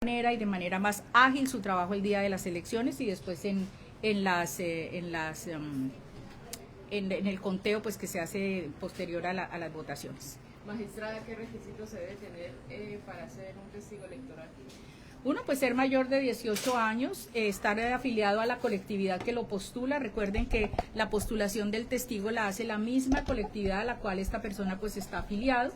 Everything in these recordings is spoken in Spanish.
manera y de manera más ágil su trabajo el día de las elecciones y después en el conteo pues que se hace posterior a las votaciones. Magistrada, ¿qué requisitos se debe tener para ser un testigo electoral? Uno, pues ser mayor de 18 años, estar afiliado a la colectividad que lo postula. Recuerden que la postulación del testigo la hace la misma colectividad a la cual esta persona pues está afiliado.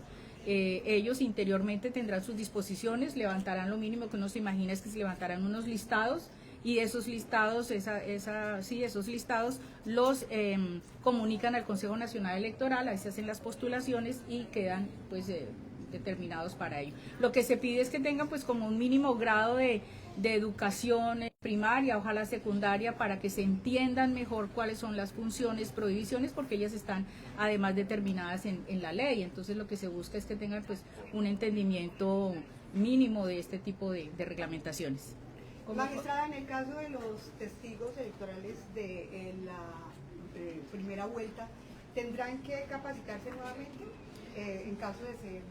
Ellos interiormente tendrán sus disposiciones, levantarán lo mínimo que uno se imagina es que se levantarán unos listados y esos listados, esos listados los comunican al Consejo Nacional Electoral, ahí se hacen las postulaciones y quedan pues determinados para ello. Lo que se pide es que tengan pues como un mínimo grado de educación primaria, ojalá secundaria, para que se entiendan mejor cuáles son las funciones, prohibiciones, porque ellas están además determinadas en la ley. Entonces lo que se busca es que tengan pues un entendimiento mínimo de este tipo de reglamentaciones. Magistrada, en el caso de los testigos electorales de la primera vuelta, ¿tendrán que capacitarse nuevamente en caso de ser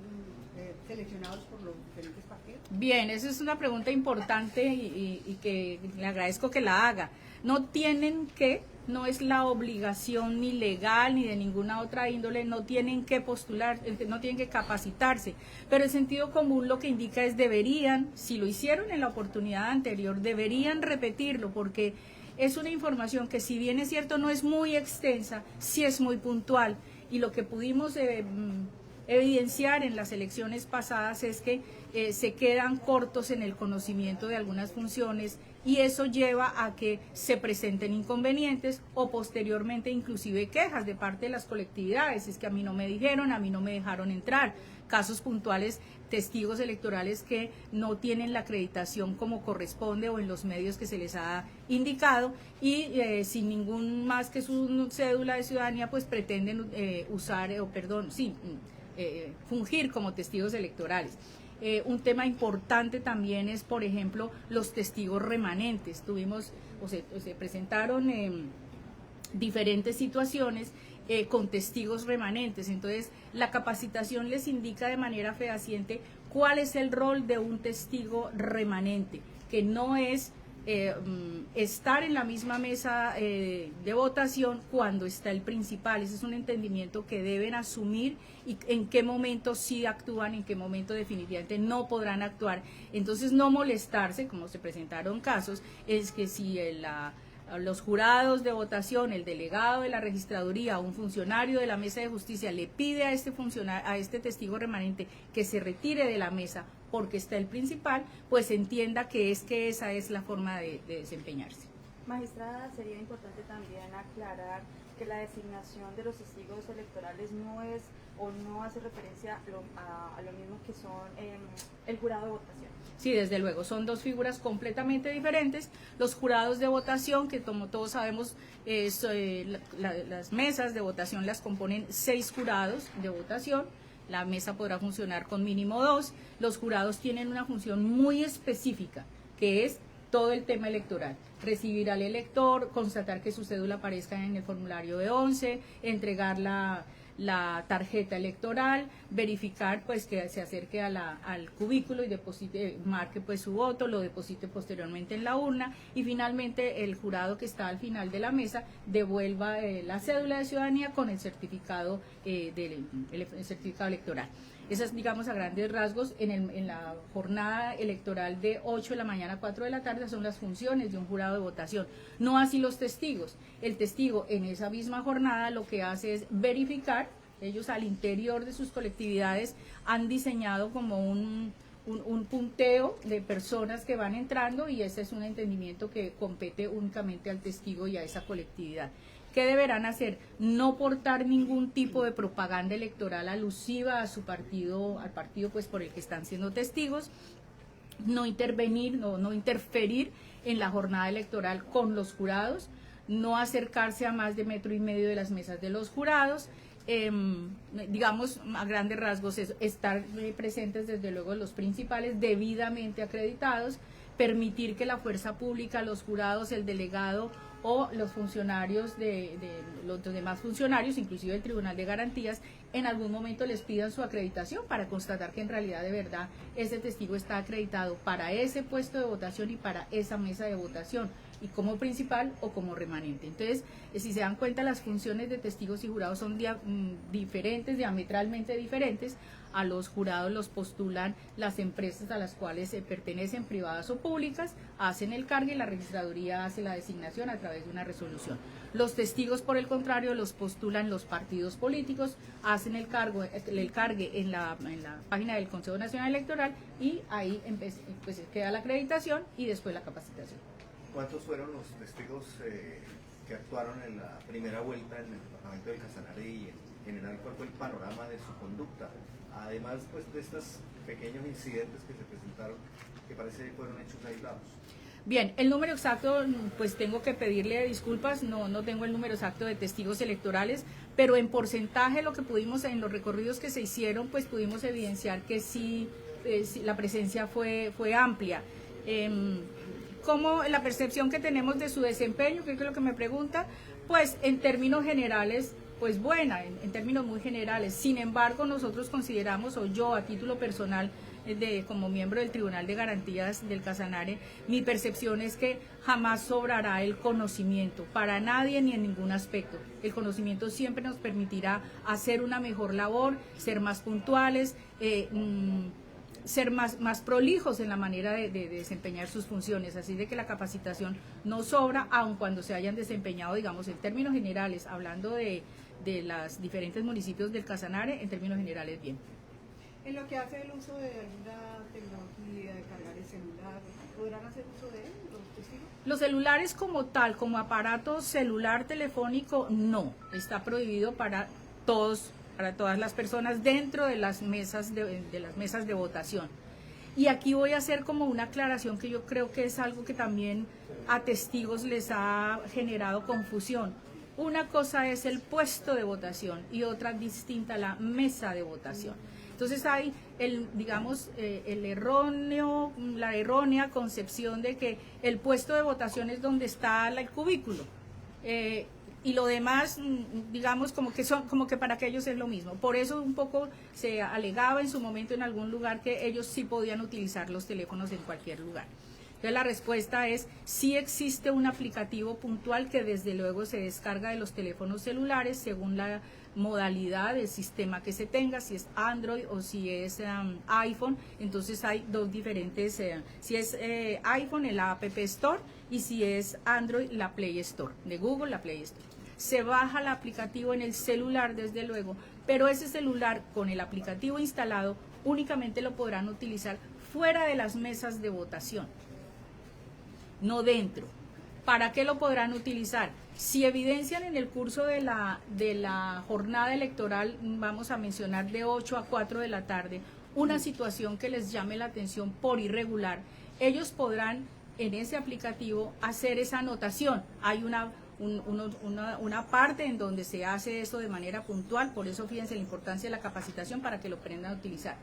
seleccionados por los diferentes partidos? Bien, esa es una pregunta importante y que le agradezco que la haga. No tienen que, no es la obligación ni legal ni de ninguna otra índole, no tienen que postular, no tienen que capacitarse, pero el sentido común lo que indica es deberían, si lo hicieron en la oportunidad anterior, deberían repetirlo, porque es una información que si bien es cierto no es muy extensa, sí es muy puntual, y lo que pudimos evidenciar en las elecciones pasadas es que se quedan cortos en el conocimiento de algunas funciones y eso lleva a que se presenten inconvenientes o posteriormente inclusive quejas de parte de las colectividades, es que a mí no me dijeron, a mí no me dejaron entrar, casos puntuales, testigos electorales que no tienen la acreditación como corresponde o en los medios que se les ha indicado y sin ningún más que su cédula de ciudadanía pues pretenden fungir como testigos electorales. Un tema importante también es, por ejemplo, los testigos remanentes. Se presentaron diferentes situaciones con testigos remanentes. Entonces, la capacitación les indica de manera fehaciente cuál es el rol de un testigo remanente, que no es estar en la misma mesa de votación cuando está el principal. Ese es un entendimiento que deben asumir y en qué momento sí actúan, en qué momento definitivamente no podrán actuar. Entonces no molestarse, como se presentaron casos, es que si los jurados de votación, el delegado de la registraduría, un funcionario de la mesa de justicia le pide a este testigo remanente que se retire de la mesa porque está el principal, pues entienda que esa es la forma de desempeñarse. Magistrada, sería importante también aclarar que la designación de los testigos electorales no es o no hace referencia a lo mismo que son el jurado de votación. Sí, desde luego, son dos figuras completamente diferentes. Los jurados de votación, que como todos sabemos, las mesas de votación las componen 6 jurados de votación. La mesa podrá funcionar con mínimo 2. Los jurados tienen una función muy específica, que es todo el tema electoral. Recibir al elector, constatar que su cédula aparezca en el formulario de 11, entregar la tarjeta electoral, verificar pues que se acerque al cubículo y marque pues su voto, lo deposite posteriormente en la urna y finalmente el jurado que está al final de la mesa devuelva la cédula de ciudadanía con el certificado certificado electoral. Esas, digamos, a grandes rasgos, en la jornada electoral de 8 de la mañana a 4 de la tarde son las funciones de un jurado de votación. No así los testigos. El testigo en esa misma jornada lo que hace es verificar, ellos al interior de sus colectividades han diseñado como un punteo de personas que van entrando y ese es un entendimiento que compete únicamente al testigo y a esa colectividad. ¿Qué deberán hacer? No portar ningún tipo de propaganda electoral alusiva a su partido, al partido pues por el que están siendo testigos, no intervenir, no interferir en la jornada electoral con los jurados, no acercarse a más de 1,5 metros de las mesas de los jurados, digamos a grandes rasgos es estar presentes desde luego los principales debidamente acreditados, permitir que la fuerza pública, los jurados, el delegado o los funcionarios los demás funcionarios, inclusive el Tribunal de Garantías, en algún momento les pidan su acreditación para constatar que en realidad de verdad ese testigo está acreditado para ese puesto de votación y para esa mesa de votación, y como principal o como remanente. Entonces, si se dan cuenta, las funciones de testigos y jurados son diferentes, diametralmente diferentes. A los jurados los postulan las empresas a las cuales se pertenecen, privadas o públicas, hacen el cargue y la registraduría hace la designación a través de una resolución. Los testigos, por el contrario, los postulan los partidos políticos, hacen el cargue en la página del Consejo Nacional Electoral, y ahí pues queda la acreditación y después la capacitación. ¿Cuántos fueron los testigos que actuaron en la primera vuelta en el departamento del Casanare, y en general cuál fue el panorama de su conducta? Además, pues, de estos pequeños incidentes que se presentaron, que parece que fueron hechos aislados. Bien, el número exacto, pues tengo que pedirle disculpas, no tengo el número exacto de testigos electorales, pero en porcentaje lo que pudimos, en los recorridos que se hicieron, pues pudimos evidenciar que sí, la presencia fue amplia. ¿Cómo la percepción que tenemos de su desempeño? Creo que es lo que me pregunta. Pues en términos generales, pues buena, en términos muy generales. Sin embargo, nosotros consideramos, o yo a título personal, como miembro del Tribunal de Garantías del Casanare, mi percepción es que jamás sobrará el conocimiento, para nadie ni en ningún aspecto. El conocimiento siempre nos permitirá hacer una mejor labor, ser más puntuales, ser más prolijos en la manera de desempeñar sus funciones. Así de que la capacitación no sobra, aun cuando se hayan desempeñado, digamos, en términos generales, hablando de los diferentes municipios del Casanare, en términos generales bien. En lo que hace el uso de alguna tecnología, de cargar el celular, ¿podrán hacer uso de él los testigos? Los celulares como tal, como aparato celular telefónico, no. Está prohibido para todas las personas dentro de las mesas de votación. Y aquí voy a hacer como una aclaración que yo creo que es algo que también a testigos les ha generado confusión. Una cosa es el puesto de votación y otra distinta la mesa de votación. Entonces hay la errónea concepción de que el puesto de votación es donde está el cubículo. Y lo demás, digamos, como que para que ellos es lo mismo. Por eso un poco se alegaba en su momento en algún lugar que ellos sí podían utilizar los teléfonos en cualquier lugar. Entonces la respuesta es, sí existe un aplicativo puntual que desde luego se descarga de los teléfonos celulares según la modalidad del sistema que se tenga, si es Android o si es iPhone. Entonces hay dos diferentes, si es iPhone, el App Store, y si es Android, la Play Store, de Google, la Play Store. Se baja el aplicativo en el celular, desde luego, pero ese celular con el aplicativo instalado únicamente lo podrán utilizar fuera de las mesas de votación, no dentro. ¿Para qué lo podrán utilizar? Si evidencian en el curso de la jornada electoral, vamos a mencionar de 8 a 4 de la tarde, una situación que les llame la atención por irregular, ellos podrán en ese aplicativo hacer esa anotación. Hay una parte en donde se hace eso de manera puntual, por eso fíjense la importancia de la capacitación para que lo aprendan a utilizar.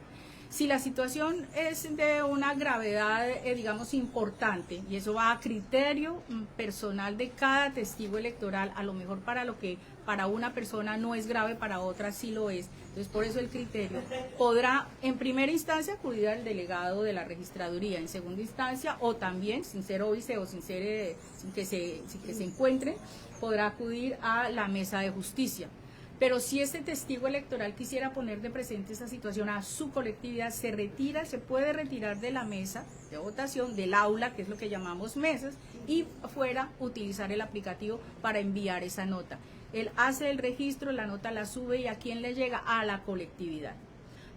Si la situación es de una gravedad, digamos, importante, y eso va a criterio personal de cada testigo electoral, a lo mejor para lo que para una persona no es grave, para otra sí lo es. Entonces, por eso el criterio podrá, en primera instancia, acudir al delegado de la registraduría, en segunda instancia, o también, sin ser óbice o sin que se encuentren, podrá acudir a la mesa de justicia. Pero si este testigo electoral quisiera poner de presente esa situación a su colectividad, se puede retirar de la mesa de votación, del aula, que es lo que llamamos mesas, y afuera utilizar el aplicativo para enviar esa nota. Él hace el registro, la nota la sube, y ¿a quién le llega? A la colectividad.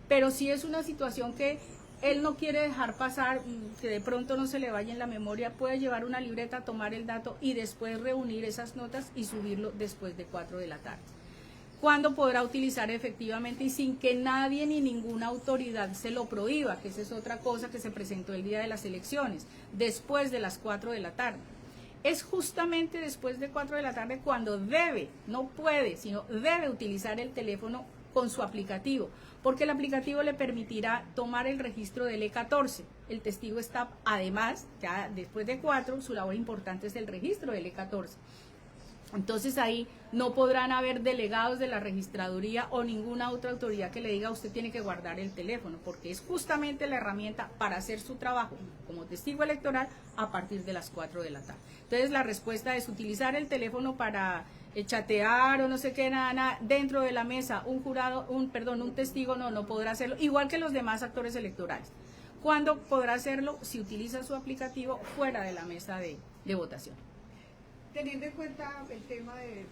Pero si es una situación que él no quiere dejar pasar, que de pronto no se le vaya en la memoria, puede llevar una libreta, tomar el dato y después reunir esas notas y subirlo después de 4 de la tarde. ¿Cuándo podrá utilizar efectivamente y sin que nadie ni ninguna autoridad se lo prohíba? Que esa es otra cosa que se presentó el día de las elecciones, después de las 4 de la tarde. Es justamente después de 4 de la tarde cuando debe, no puede, sino debe utilizar el teléfono con su aplicativo, porque el aplicativo le permitirá tomar el registro del E14. El testigo está, además, ya después de 4, su labor importante es el registro del E14. Entonces ahí no podrán haber delegados de la registraduría o ninguna otra autoridad que le diga usted tiene que guardar el teléfono, porque es justamente la herramienta para hacer su trabajo como testigo electoral a partir de las 4 de la tarde. Entonces la respuesta es utilizar el teléfono para chatear o no sé qué, nada, dentro de la mesa, un testigo no podrá hacerlo, igual que los demás actores electorales. ¿Cuándo podrá hacerlo? Si utiliza su aplicativo fuera de la mesa de votación. Teniendo en cuenta el tema de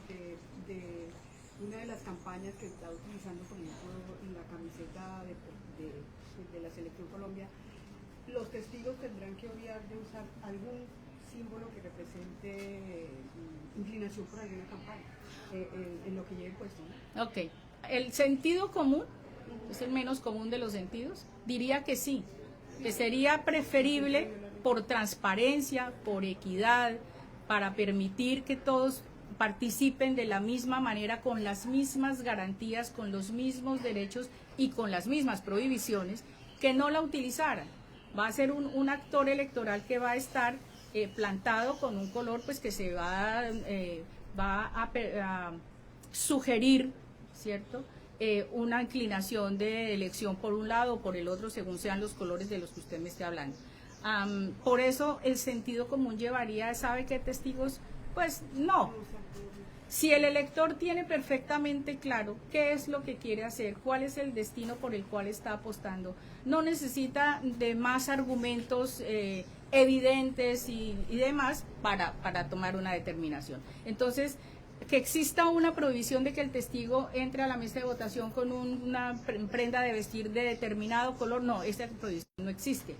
una de las campañas que está utilizando, por ejemplo, en la camiseta de la Selección Colombia, los testigos tendrán que obviar de usar algún símbolo que represente inclinación por alguna campaña en lo que lleve puesto, ¿no? Ok, el sentido común, es el menos común de los sentidos, diría que sí, que sería preferible por transparencia, por equidad, para permitir que todos participen de la misma manera, con las mismas garantías, con los mismos derechos y con las mismas prohibiciones, que no la utilizaran. Va a ser un actor electoral que va a estar plantado con un color pues que se va a sugerir, ¿cierto?, una inclinación de elección por un lado o por el otro, según sean los colores de los que usted me esté hablando. Por eso el sentido común llevaría, ¿sabe qué testigos? Pues no. Si el elector tiene perfectamente claro qué es lo que quiere hacer, cuál es el destino por el cual está apostando, no necesita de más argumentos evidentes y demás para tomar una determinación. Entonces, que exista una prohibición de que el testigo entre a la mesa de votación con una prenda de vestir de determinado color, no, esa prohibición no existe.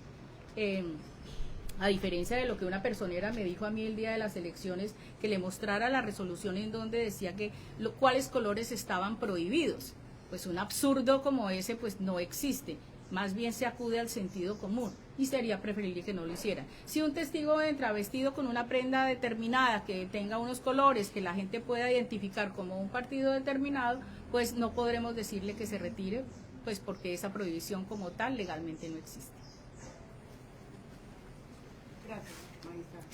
A diferencia de lo que una personera me dijo a mí el día de las elecciones, que le mostrara la resolución en donde decía que cuáles colores estaban prohibidos. Pues un absurdo como ese pues no existe, más bien se acude al sentido común y sería preferible que no lo hiciera. Si un testigo entra vestido con una prenda determinada que tenga unos colores que la gente pueda identificar como un partido determinado, pues no podremos decirle que se retire, pues porque esa prohibición como tal legalmente no existe. Gracias, magistrado.